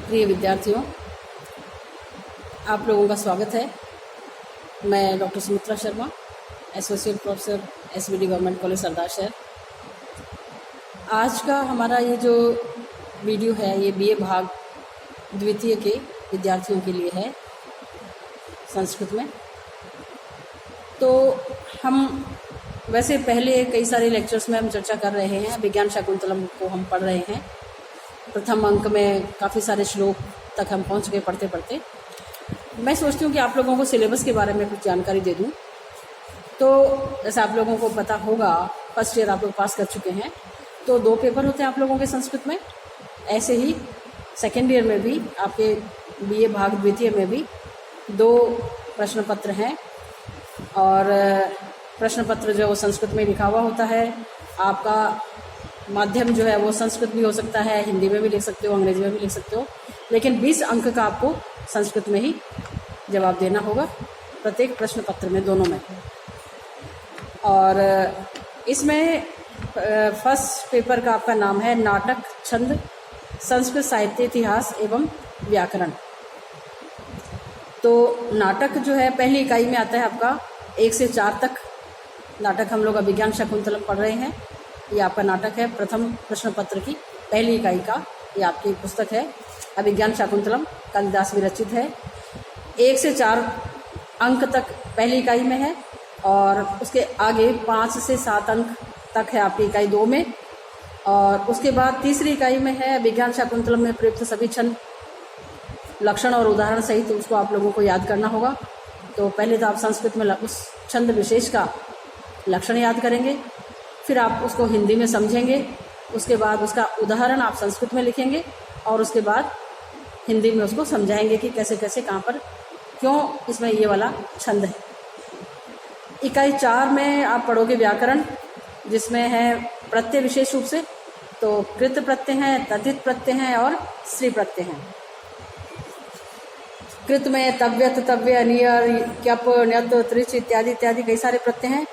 प्रिय विद्यार्थियों, आप लोगों का स्वागत है। मैं doctor Sumitra Sharma, associate professor SBD government college Sardar Shahar. आज का हमारा ये जो वीडियो है ये बीए भाग द्वितीय के विद्यार्थियों के लिए है संस्कृत में। तो हम वैसे पहले कई सारे लेक्चर्स में हम चर्चा कर रहे हैं, विज्ञान शाकुंतलम को हम पढ़ रहे हैं। प्रथम अंक में काफ़ी सारे श्लोक तक हम पहुंच गए पढ़ते पढ़ते। मैं सोचती हूँ कि आप लोगों को सिलेबस के बारे में कुछ जानकारी दे दूँ। तो जैसे आप लोगों को पता होगा, फर्स्ट ईयर आप लोग पास कर चुके हैं, तो 2 पेपर होते हैं आप लोगों के संस्कृत में। ऐसे ही सेकेंड ईयर में भी आपके बीए भाग द्वितीय में भी 2 प्रश्न पत्र हैं, और प्रश्न पत्र जो संस्कृत में लिखा हुआ होता है। आपका माध्यम जो है वो संस्कृत भी हो सकता है, हिंदी में भी लिख सकते हो, अंग्रेजी में भी लिख सकते हो, लेकिन 20 अंक का आपको संस्कृत में ही जवाब देना होगा प्रत्येक प्रश्न पत्र में, दोनों में। और इसमें फर्स्ट पेपर का आपका नाम है नाटक, छंद, संस्कृत साहित्य, इतिहास एवं व्याकरण। तो नाटक जो है पहली इकाई में आता है आपका 1 से 4 तक नाटक। हम लोग अभिज्ञान शाकुंतलम पढ़ रहे हैं। ये आपका नाटक है, प्रथम प्रश्न पत्र की पहली इकाई का। ये आपकी पुस्तक है अभिज्ञान शाकुंतलम, कालिदास विरचित है। 1 से 4 अंक तक पहली इकाई में है, और उसके आगे 5 से 7 अंक तक है आपकी इकाई 2 में। और उसके बाद तीसरी इकाई में है अभिज्ञान शाकुंतलम में प्रयुक्त सभी छंद, लक्षण और उदाहरण सहित उसको आप लोगों को याद करना होगा। तो पहले तो आप संस्कृत में उस छंद विशेष का लक्षण याद करेंगे, फिर आप उसको हिंदी में समझेंगे, उसके बाद उसका उदाहरण आप संस्कृत में लिखेंगे, और उसके बाद हिंदी में उसको समझाएंगे कि कैसे कैसे कहाँ पर क्यों इसमें ये वाला छंद है। इकाई 4 में आप पढ़ोगे व्याकरण, जिसमें है प्रत्यय विशेष रूप से। तो कृत प्रत्यय हैं, तद्धित प्रत्यय हैं और स्त्री प्रत्यय हैं। कृत में तव्य, तव्य, नियर, क्यप, न्यत, त्रिच इत्यादि इत्यादि कई सारे प्रत्यय हैं।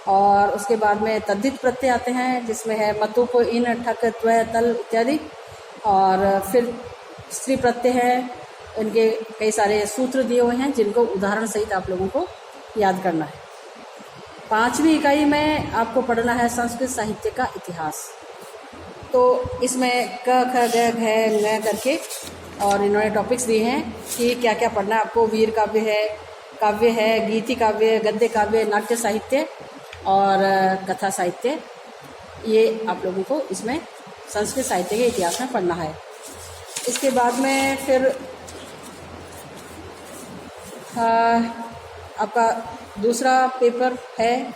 और उसके बाद में तद्धित प्रत्यय आते हैं, जिसमें है मतुप, इन, ठक, त्व, तल इत्यादि। और फिर स्त्री प्रत्यय है, इनके कई सारे सूत्र दिए हुए हैं जिनको उदाहरण सहित आप लोगों को याद करना है। 5वीं इकाई में आपको पढ़ना है संस्कृत साहित्य का इतिहास। तो इसमें क, ख, ग, घ, ng करके और इन्होंने टॉपिक्स दिए हैं कि क्या क्या पढ़ना है आपको। वीर काव्य है, गीति काव्य, गद्य काव्य, नाट्य साहित्य और कथा साहित्य। ये आप लोगों को इसमें संस्कृत साहित्य के इतिहास में पढ़ना है। इसके बाद में फिर आपका दूसरा पेपर है,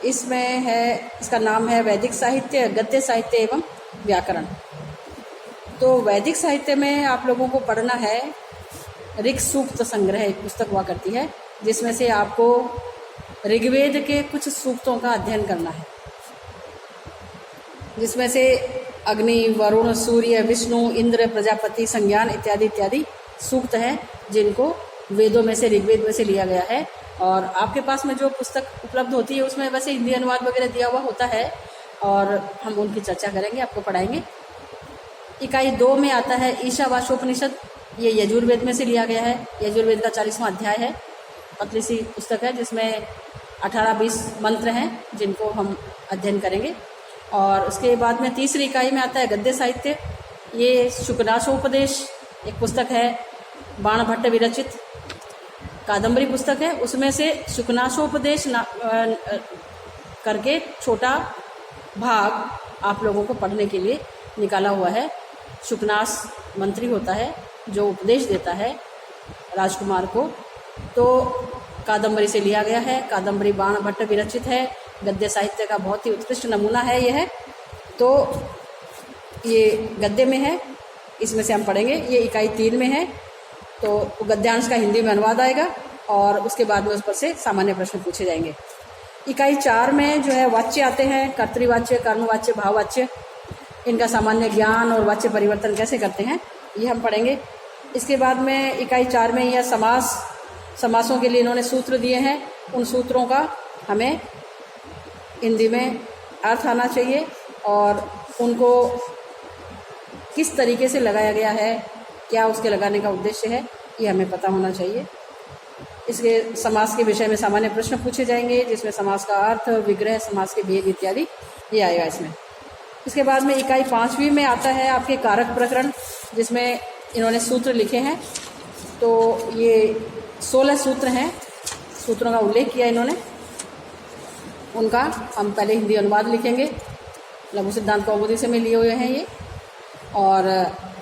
इसमें है, इसका नाम है वैदिक साहित्य, गद्य साहित्य एवं व्याकरण। तो वैदिक साहित्य में आप लोगों को पढ़ना है ऋग सूक्त संग्रह, एक पुस्तक हुआ करती है, जिसमें से आपको ऋग्वेद के कुछ सूक्तों का अध्ययन करना है, जिसमें से अग्नि, वरुण, सूर्य, विष्णु, इंद्र, प्रजापति, संज्ञान इत्यादि इत्यादि सूक्त हैं, जिनको वेदों में से, ऋग्वेद में से लिया गया है। और आपके पास में जो पुस्तक उपलब्ध होती है उसमें वैसे हिंदी अनुवाद वगैरह दिया हुआ होता है, और हम उनकी चर्चा करेंगे, आपको पढ़ाएंगे। इकाई 2 में आता है ईशावास्योपनिषद। ये यजुर्वेद में से लिया गया है। यजुर्वेद का 40वां अध्याय है, पतली सी पुस्तक है, जिसमें 18-20 मंत्र हैं जिनको हम अध्ययन करेंगे। और उसके बाद में तीसरी इकाई में आता है गद्य साहित्य। ये शुकनासोपदेश एक पुस्तक है, बाणभट्ट विरचित कादम्बरी पुस्तक है। उसमें से शुकनासोपदेश करके छोटा भाग आप लोगों को पढ़ने के लिए निकाला हुआ है। शुकनास मंत्री होता है जो उपदेश देता है राजकुमार को, तो कादम्बरी से लिया गया है। कादम्बरी बाणभट्ट विरचित है, गद्य साहित्य का बहुत ही उत्कृष्ट नमूना है यह। तो ये गद्य में है, इसमें से हम पढ़ेंगे। ये इकाई 3 में है, तो गद्यांश का हिंदी में अनुवाद आएगा, और उसके बाद में उस पर से सामान्य प्रश्न पूछे जाएंगे। इकाई 4 में जो है वाच्य आते हैं, कर्तृवाच्य, कर्मवाच्य, भाववाच्य। इनका सामान्य ज्ञान और वाच्य परिवर्तन कैसे करते हैं ये हम पढ़ेंगे। इसके बाद में इकाई 4 में यह समासों के लिए इन्होंने सूत्र दिए हैं। उन सूत्रों का हमें हिंदी में अर्थ आना चाहिए, और उनको किस तरीके से लगाया गया है, क्या उसके लगाने का उद्देश्य है, ये हमें पता होना चाहिए। इसके समास के विषय में सामान्य प्रश्न पूछे जाएंगे, जिसमें समास का अर्थ, विग्रह, समास के भेद इत्यादि ये आएगा इसमें। इसके बाद में इकाई 5वीं में आता है आपके कारक प्रकरण, जिसमें इन्होंने सूत्र लिखे हैं। तो ये 16 सूत्र हैं, सूत्रों का उल्लेख किया इन्होंने। उनका हम पहले हिंदी अनुवाद लिखेंगे, लघु सिद्धांत कौमुदी से में लिए हुए हैं ये। और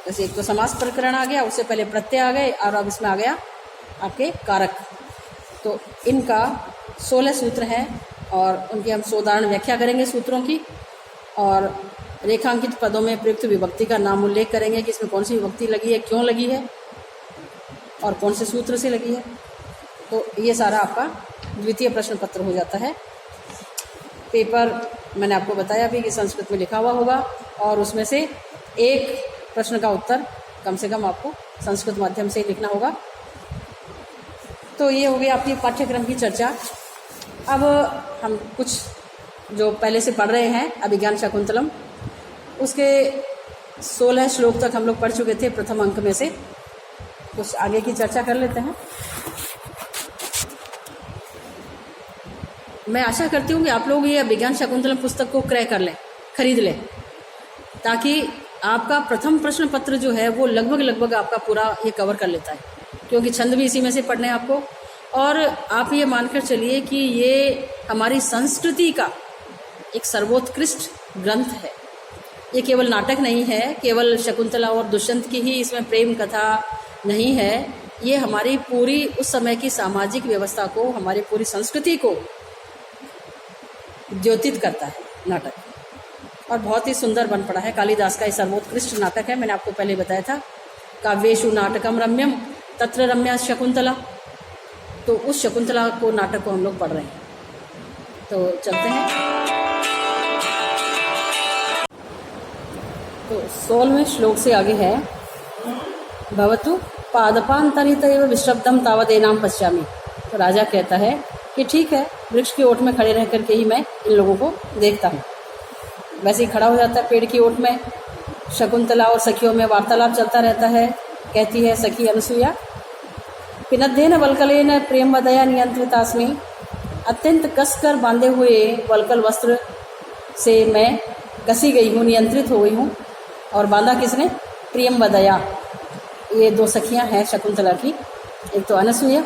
जैसे एक तो समास प्रकरण आ गया, उससे पहले प्रत्यय आ गए, और अब इसमें आ गया आपके कारक। तो इनका 16 सूत्र हैं और उनकी हम सोदाहरण व्याख्या करेंगे सूत्रों की, और रेखांकित पदों में प्रयुक्त विभक्ति का नाम उल्लेख करेंगे कि इसमें कौन सी विभक्ति लगी है, क्यों लगी है और कौन से सूत्र से लगी है। तो ये सारा आपका द्वितीय प्रश्न पत्र हो जाता है। पेपर मैंने आपको बताया भी कि संस्कृत में लिखा हुआ होगा, और उसमें से एक प्रश्न का उत्तर कम से कम आपको संस्कृत माध्यम से ही लिखना होगा। तो ये हो गई आपकी पाठ्यक्रम की चर्चा। अब हम कुछ जो पहले से पढ़ रहे हैं अभिज्ञान शकुंतलम, उसके 16 श्लोक तक हम लोग पढ़ चुके थे प्रथम अंक में से। कुछ आगे की चर्चा कर लेते हैं। मैं आशा करती हूँ कि आप लोग ये अभिज्ञान शकुंतलम पुस्तक को क्रय कर लें, खरीद लें, ताकि आपका प्रथम प्रश्न पत्र जो है वो लगभग आपका पूरा ये कवर कर लेता है, क्योंकि छंद भी इसी में से पढ़ने हैं आपको। और आप ये मानकर चलिए कि ये हमारी संस्कृति का एक सर्वोत्कृष्ट ग्रंथ है। ये केवल नाटक नहीं है, केवल शकुंतला और दुष्यंत की ही इसमें प्रेम कथा नहीं है। ये हमारी पूरी उस समय की सामाजिक व्यवस्था को, हमारी पूरी संस्कृति को द्योतित करता है नाटक, और बहुत ही सुंदर बन पड़ा है। कालिदास का ये सर्वोत्कृष्ट नाटक है। मैंने आपको पहले बताया था, काव्येषु नाटकम रम्यम तत्र रम्या शकुंतला। तो उस शकुंतला को, नाटक को हम लोग पढ़ रहे हैं। तो चलते हैं। तो 16वें श्लोक से आगे है, भवतु पादपांतरित एव विश्रब्दम तावदेनाम पश्यामि। तो राजा कहता है कि ठीक है, वृक्ष की ओट में खड़े रह करके ही मैं इन लोगों को देखता हूँ। वैसे ही खड़ा हो जाता है पेड़ की ओट में। शकुंतला और सखियों में वार्तालाप चलता रहता है। कहती है सखी अनुसुईया, पिनद्धेन वल्कलेन प्रेम वदया नियंत्रितास्मि। अत्यंत कसकर बांधे हुए वल्कल वस्त्र से मैं कसी गई हूँ, नियंत्रित हो गई हूँ। और बांधा किसने? प्रियम वदया। ये 2 सखियाँ हैं शकुंतला की, एक तो अनसुईया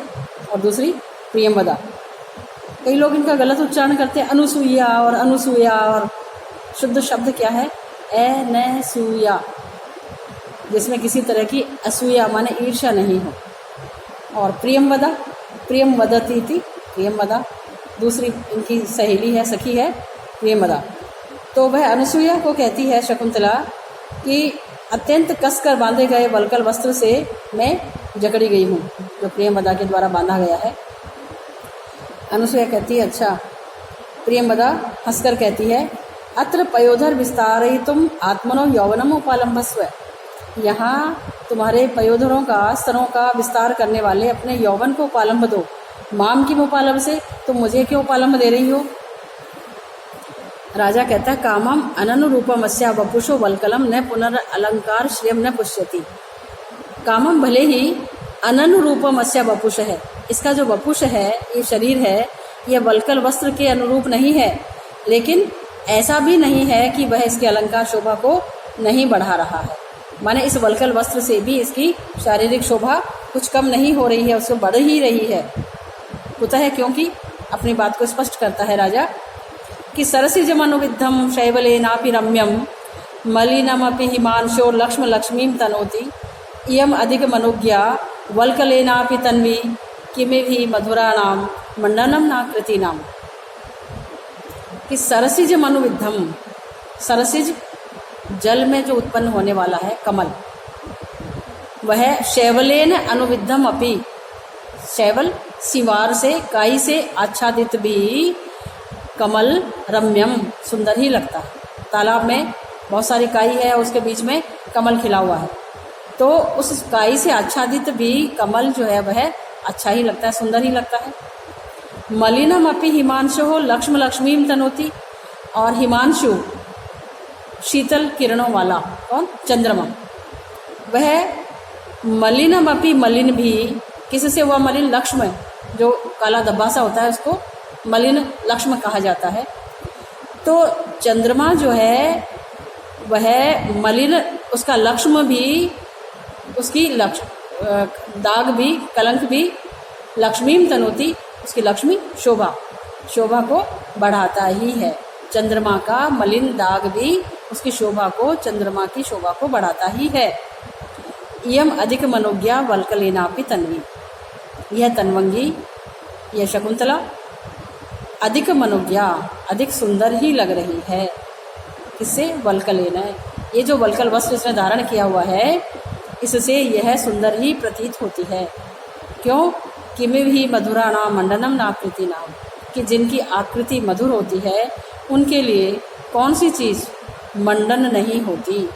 और दूसरी प्रियमवदा। कई लोग इनका गलत उच्चारण करते हैं, अनुसुईया और अनुसुईया, और शुद्ध शब्द क्या है? अनसूया, जिसमें किसी तरह की असूया माने ईर्ष्या नहीं हो। और प्रियमवदा, प्रियमवदती थी प्रियमवदा, दूसरी इनकी सहेली है, सखी है प्रियमवदा। तो वह अनुसुईया को कहती है शकुंतला कि अत्यंत कसकर बांधे गए वल्कल वस्त्र से मैं जकड़ी गई हूँ, जो प्रियमवदा के द्वारा बांधा गया है। अनुसुईया कहती है अच्छा। प्रियमवदा हंसकर कहती है, अत्र पयोधर विस्तारयितुम आत्मनो यौवनम उपालंबस्व। यहाँ तुम्हारे पयोधरों का, स्तरों का विस्तार करने वाले अपने यौवन को उपालंब दो। माम की उपालंब से तुम मुझे क्यों उपालंब दे रही हो? राजा कहता है, कामम अननुरूपमस्या वपुषो वल्कलम न पुनरअलंकार श्रियम न पुष्यति। कामम भले ही अननुरूपमस्या वपुष है, इसका जो वपुष है, ये शरीर है, यह वल्कल वस्त्र के अनुरूप नहीं है, लेकिन ऐसा भी नहीं है कि वह इसके अलंकार शोभा को नहीं बढ़ा रहा है। माने इस वल्कल वस्त्र से भी इसकी शारीरिक शोभा कुछ कम नहीं हो रही है, उसको बढ़ ही रही है। होता है क्योंकि अपनी बात को स्पष्ट करता है राजा कि सरसिज मनोविद्धम शैवलेनापि रम्यम मलिनमपि हिमांशो लक्ष्म लक्ष्मीम तनोति इयम अधिक मनोज्ञा वल्कलेनापि तन्वी किमेभि मधुराणाम मंडनम नाकृतीनाम। कि सरसिज मनोविद्धम, सरसिज जल में जो उत्पन्न होने वाला है कमल, वह शैवलेन अनुविद्धम अपि, शैवल सिवार से, काई से आच्छादित भी कमल रम्यम, सुंदर ही लगता है। तालाब में बहुत सारी काई है, उसके बीच में कमल खिला हुआ है, तो उस काई से आच्छादित भी कमल जो है वह अच्छा ही लगता है, सुंदर ही लगता है। मलिनम अपि हिमांशु हो लक्ष्म लक्ष्मीम तनोति, और हिमांशु शीतल किरणों वाला। कौन? चंद्रमा। वह मलिनमपि, मलिन भी, किससे हुआ मलिन? लक्ष्म, जो काला धब्बा सा होता है उसको मलिन लक्ष्म कहा जाता है। तो चंद्रमा जो है वह मलिन, उसका लक्ष्म भी, उसकी दाग भी, कलंक भी, लक्ष्मीम तनोति, उसकी लक्ष्मी शोभा को बढ़ाता ही है। चंद्रमा का मलिन दाग भी उसकी शोभा को, चंद्रमा की शोभा को बढ़ाता ही है। इयम अधिक मनोज्ञा वल्कलेनापि तन्वी, यह तन्वंगी, यह शकुंतला अधिक मनोज्ञा, अधिक सुंदर ही लग रही है। किससे? वल्कलेन। ये जो वल्कल वस्त्र इसने धारण किया हुआ है, इससे यह सुंदर ही प्रतीत होती है। क्यों? किमिव ही मधुरा नाम मंडनम नाकृति नाम, कि जिनकी आकृति मधुर होती है उनके लिए कौन सी चीज़ मंडन नहीं होती,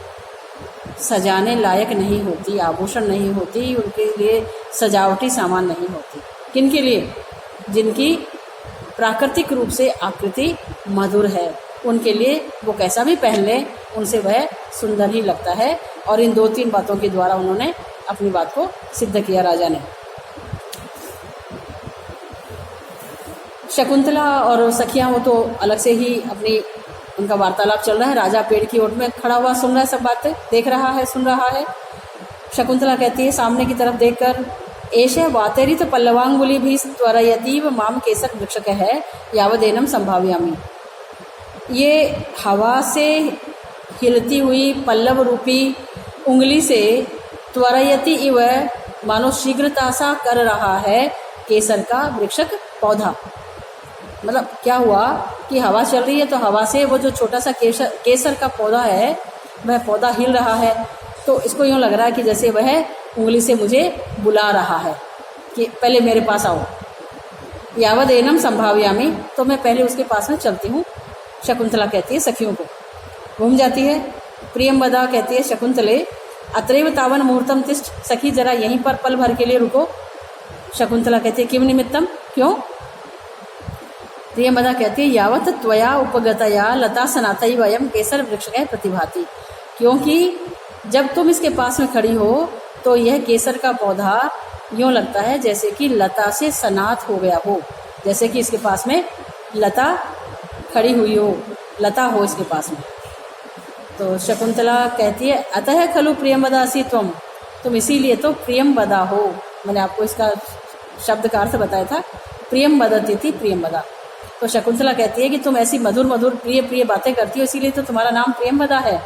सजाने लायक नहीं होती, आभूषण नहीं होती, उनके लिए सजावटी सामान नहीं होती। किनके लिए? जिनकी प्राकृतिक रूप से आकृति मधुर है, उनके लिए वो कैसा भी पहन ले उनसे वह सुंदर ही लगता है। और इन 2-3 बातों के द्वारा उन्होंने अपनी बात को सिद्ध किया राजा ने। शकुंतला और सखियां वो तो अलग से ही अपनी, उनका वार्तालाप चल रहा है। राजा पेड़ की ओट में खड़ा हुआ सुन रहा है, सब बातें देख रहा है, सुन रहा है। शकुंतला कहती है सामने की तरफ देखकर, एष वातेरित पल्लवांगुली भी त्वरयतीव माम केसर वृक्षक है यावदेनम संभाव्यामी। ये हवा से हिलती हुई पल्लव रूपी उंगली से त्वरयति इव, मानो शीघ्रता सा कर रहा है केसर का वृक्षक पौधा। मतलब क्या हुआ कि हवा चल रही है तो हवा से वो जो छोटा सा केसर का पौधा है वह पौधा हिल रहा है। तो इसको यूँ लग रहा है कि जैसे वह उंगली से मुझे बुला रहा है कि पहले मेरे पास आओ। यावदेनम संभाव्यामी, तो मैं पहले उसके पास में चलती हूँ। शकुंतला कहती है सखियों को, घूम जाती है। प्रियंवदा कहती है शकुंतले अत्रैव तावन मुहूर्तम तिष्ठ, सखी जरा यहीं पर पल भर के लिए रुको। शकुंतला कहती है किम निमित्तम, क्यों? प्रियंवदा कहती है यावत त्वया उपगतया लता सनातई वयम केसर वृक्ष है प्रतिभाति, क्योंकि जब तुम इसके पास में खड़ी हो तो यह केसर का पौधा यूँ लगता है जैसे कि लता से सनात हो गया हो, जैसे कि इसके पास में लता खड़ी हुई हो, लता हो इसके पास में। तो शकुंतला कहती है अतः खलु प्रियंवदासी तुम इसीलिए तो प्रियंवदा हो। मैंने आपको इसका शब्द का अर्थ बताया था, प्रियंवदती थी प्रियंवदा। तो शकुंतला कहती है कि तुम ऐसी मधुर मधुर प्रिय प्रिय बातें करती हो, इसीलिए तो तुम्हारा नाम प्रियंवदा है।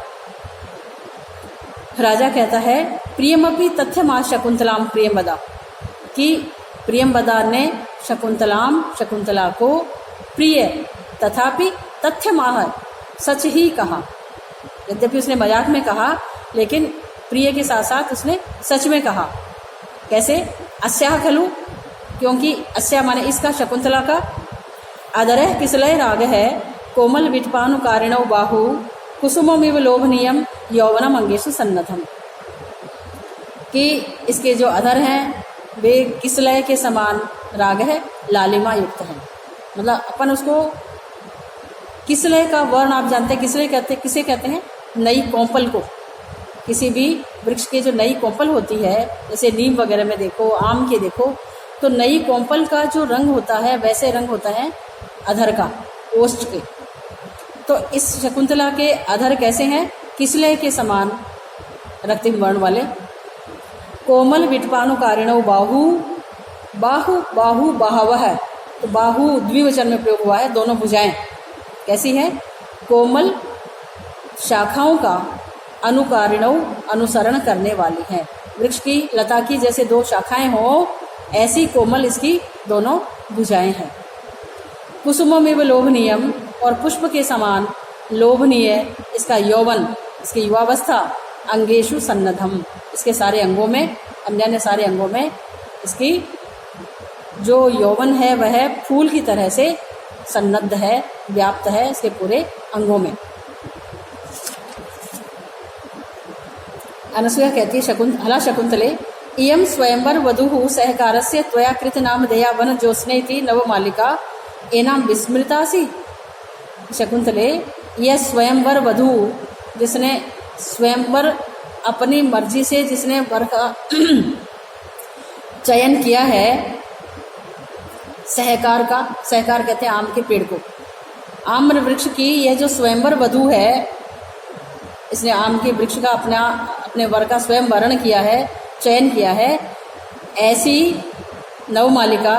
राजा कहता है प्रियमपि तथ्यमा शकुंतलाम प्रियंवदा, कि प्रियंवदा ने शकुंतला को प्रिय तथापि तथ्यमाह, सच ही कहा। यद्यपि उसने मजाक में कहा लेकिन प्रिय के साथ साथ उसने सच में कहा। कैसे? अस्याह खलु, क्योंकि अस्या माने इसका, शकुंतला का, आदरह किसलय राग है, कोमल विटपानुकारिणौ बाहु कुसुममिव लोभनीयम यौवनम अंगेषु सन्नतम, कि इसके जो अधर हैं वे किसलय के समान राग है, लालिमा युक्त है। मतलब अपन उसको किसलय का वर्ण आप जानते हैं, किसलय कहते हैं, किसे कहते हैं? नई कोंपल को। किसी भी वृक्ष की जो नई कोंपल होती है, जैसे नीम वगैरह में देखो, आम के देखो, तो नई कोंपल का जो रंग होता है वैसे रंग होता है अधर का, ओष्ठ के। तो इस शकुंतला के अधर कैसे हैं? किसलय के समान रक्तिम वर्ण वाले। कोमल विटपानुकारिणौ बाहु, बाहु बाहु बाहवह, तो बाहु द्विवचन में प्रयोग हुआ है, दोनों भुजाएं कैसी है? कोमल शाखाओं का अनुकारिणौ, अनुसरण करने वाली हैं। वृक्ष की, लता की जैसे 2 शाखाएं हो, ऐसी कोमल इसकी दोनों भुजाएं हैं। कुसुममिव लोभनीयम, और पुष्प के समान लोभनीय इसका यौवन, इसकी युवावस्था, अंगेषु सन्नधम, इसके सारे अंगों में, अन्य सारे अंगों में इसकी जो यौवन है वह फूल की तरह से सन्नद्ध है, व्याप्त है इसके पूरे अंगों में। अनसुया कहती है हला शकुंतले इयं स्वयंवर वधुः सहकारस्य त्वया कृत नाम दया वन ज्योत्स्नेति नवमालिका एनाम विस्मृतासी। शकुंतले, यह स्वयंवर वधु जिसने स्वयंवर अपनी मर्जी से जिसने वर का चयन किया है, सहकार का, सहकार कहते हैं आम के पेड़ को, आम्र वृक्ष की यह जो स्वयंवर वधू है, इसने आम के वृक्ष का अपने वर का स्वयं वर्ण किया है, चयन किया है, ऐसी नवमालिका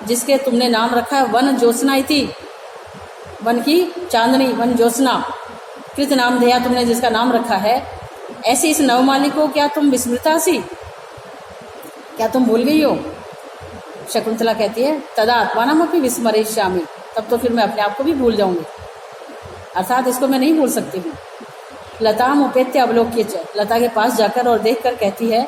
जिसके तुमने नाम रखा है वन ज्योत्सना इति, वन की चांदनी, वन ज्योत्सना कृत नाम दिया तुमने जिसका नाम रखा है, ऐसी इस नवमालिको क्या तुम विस्मृता सी, क्या तुम भूल गई हो? शकुंतला कहती है तदा आत्मानम अपनी विस्मरिष्यामि, तब तो फिर मैं अपने आप को भी भूल जाऊंगी, अर्थात इसको मैं नहीं भूल सकती हूँ। लताम उपेत्य अवलोक्य च, लता के पास जाकर और देखकर कहती है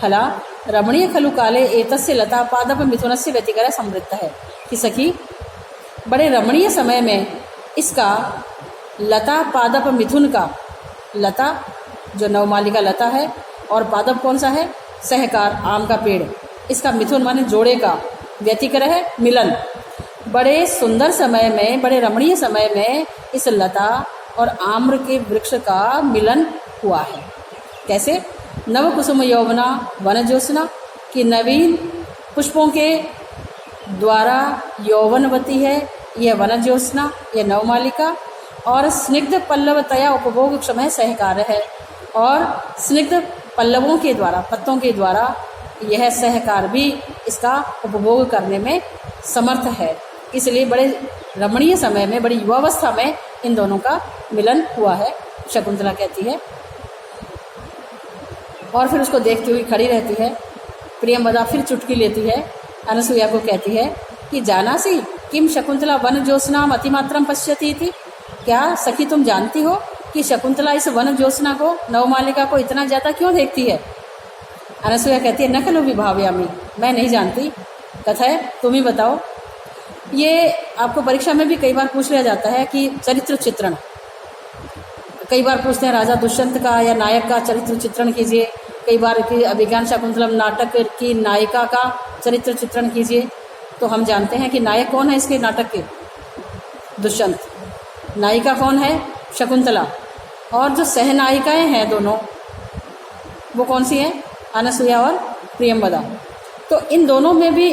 हला रमणीय खलु काले एतस्य लता पादप मिथुनस्य व्यतिकर समृद्ध है, कि सखी बड़े रमणीय समय में इसका लता पादप मिथुन का, लता जो नवमालिका लता है और पादप कौन सा है, सहकार आम का पेड़, इसका मिथुन माने जोड़े का, व्यतिकर है मिलन, बड़े सुंदर समय में, बड़े रमणीय समय में इस लता और आम्र के वृक्ष का मिलन हुआ है। कैसे? नव कुसुम यौवना वन ज्योत्सना, कि नवीन पुष्पों के द्वारा यौवनवती है यह वन ज्योत्सना, यह नवमालिका, और स्निग्ध पल्लवतया उपभोग क्षम सहकार है, और स्निग्ध पल्लवों के द्वारा, पत्तों के द्वारा यह सहकार भी इसका उपभोग करने में समर्थ है। इसलिए बड़े रमणीय समय में, बड़ी युवावस्था में इन दोनों का मिलन हुआ है, शकुंतला कहती है। और फिर उसको देखती हुई खड़ी रहती है। प्रियंवदा फिर चुटकी लेती है, अनसुईया को कहती है कि जानासी किम शकुंतला वन ज्योत्सनाम अतिमात्रम पश्यती थी, क्या सखी तुम जानती हो कि शकुंतला इस वन ज्योत्सना को, नवमालिका को इतना ज़्यादा क्यों देखती है? अनसुईया कहती है न खलु विभावयामि, मैं नहीं जानती, कथा है तुम ही बताओ। ये आपको परीक्षा में भी कई बार पूछ लिया जाता है कि चरित्र चित्रण, कई बार पूछते हैं राजा दुष्यंत का या नायक का चरित्र चित्रण कीजिए, कई बार कि अभिज्ञान शाकुंतलम नाटक की नायिका का चरित्र चित्रण कीजिए। तो हम जानते हैं कि नायक कौन है इसके नाटक के, दुष्यंत, नायिका कौन है, शकुंतला, और जो सहनायिकाएं हैं दोनों वो कौन सी हैं, अनसुईया और प्रियंवदा। तो इन दोनों में भी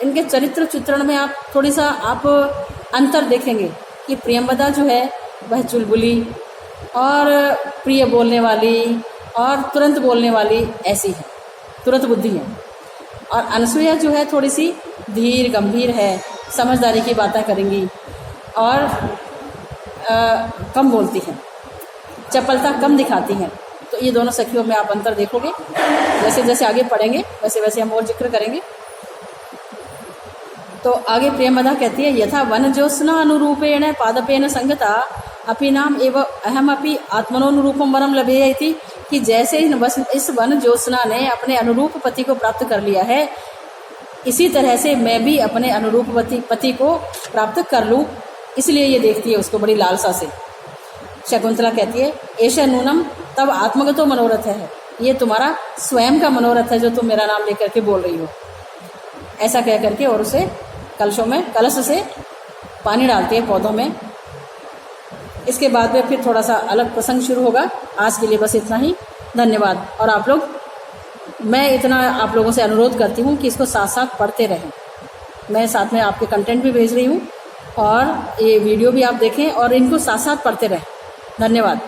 इनके चरित्र चित्रण में आप थोड़ी सा आप अंतर देखेंगे कि प्रियंवदा जो है वह चुलबुली और प्रिय बोलने वाली और तुरंत बोलने वाली ऐसी है, तुरंत बुद्धि है, और अनसुईया जो है थोड़ी सी धीर गंभीर है, समझदारी की बातें करेंगी और कम बोलती हैं, चपलता कम दिखाती हैं। तो ये दोनों सखियों में आप अंतर देखोगे। जैसे जैसे आगे पढ़ेंगे वैसे वैसे हम और जिक्र करेंगे। तो आगे प्रियंवदा कहती है यथा वन ज्योत्सना अनुरूपेण पादपेन संगता अपि नाम एवं अहमपि आत्मनोनुरूपम वरम लभेयति, कि जैसे इस वन ज्योत्सना ने अपने अनुरूप पति को प्राप्त कर लिया है, इसी तरह से मैं भी अपने अनुरूप पति को प्राप्त कर लूँ, इसलिए ये देखती है उसको बड़ी लालसा से। शकुंतला कहती है ऐशा नूनम तब आत्मगतो मनोरथ है, ये तुम्हारा स्वयं का मनोरथ है जो तुम मेरा नाम लेकर के बोल रही हो। ऐसा कह करके और उसे कलशों में, कलश से पानी डालती है पौधों में। इसके बाद में फिर थोड़ा सा अलग प्रसंग शुरू होगा। आज के लिए बस इतना ही, धन्यवाद। और आप लोग, मैं इतना आप लोगों से अनुरोध करती हूँ कि इसको साथ साथ पढ़ते रहें। मैं साथ में आपके कंटेंट भी भेज रही हूँ और ये वीडियो भी आप देखें और इनको साथ साथ पढ़ते रहें। धन्यवाद।